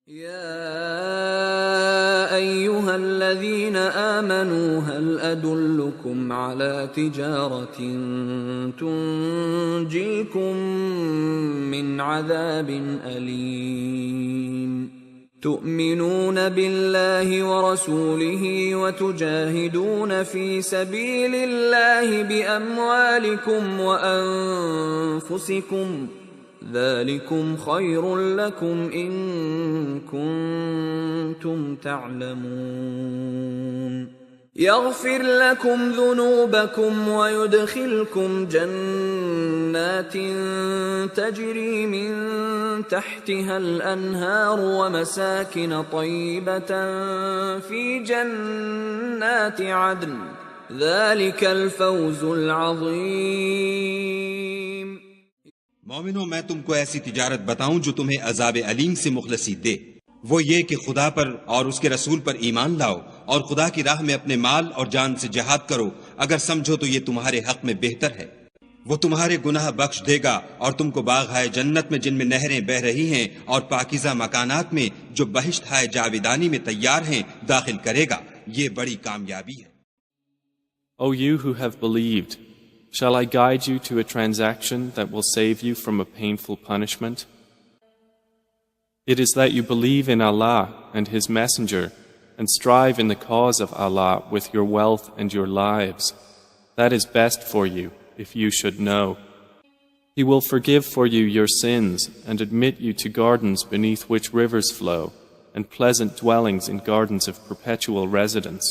يا أيها الذين آمنوا هل أدلكم على تجارة تنجيكم من عذاب أليم تؤمنون بالله ورسوله وتجاهدون في سبيل الله بأموالكم وأنفسكم ذلكم خير لكم إن كنتم تعلمون يغفر لكم ذنوبكم ويدخلكم جنات تجري من تحتها الأنهار ومساكن طيبة في جنات عدن ذلك الفوز العظيم مومنو، میں تم کو ایسی تجارت بتاؤں جو تمہیں عذاب علیم سے مخلصی دے، وہ یہ کہ خدا پر اور اس کے رسول پر ایمان لاؤ اور خدا کی راہ میں اپنے مال اور جان سے جہاد کرو، اگر سمجھو تو یہ تمہارے حق میں بہتر ہے۔ وہ تمہارے گناہ بخش دے گا اور تم کو باغہائے جنت میں جن میں نہریں بہ رہی ہیں اور پاکیزہ مکانات میں جو بہشت ہائے جاودانی میں تیار ہیں داخل کرے گا، یہ بڑی کامیابی ہے۔ O you who have believed, shall I guide you to a transaction that will save you from a painful punishment? It is that you believe in Allah and His Messenger and strive in the cause of Allah with your wealth and your lives. That is best for you, if you should know. He will forgive for you your sins and admit you to gardens beneath which rivers flow and pleasant dwellings in gardens of perpetual residence.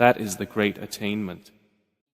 That is the great attainment.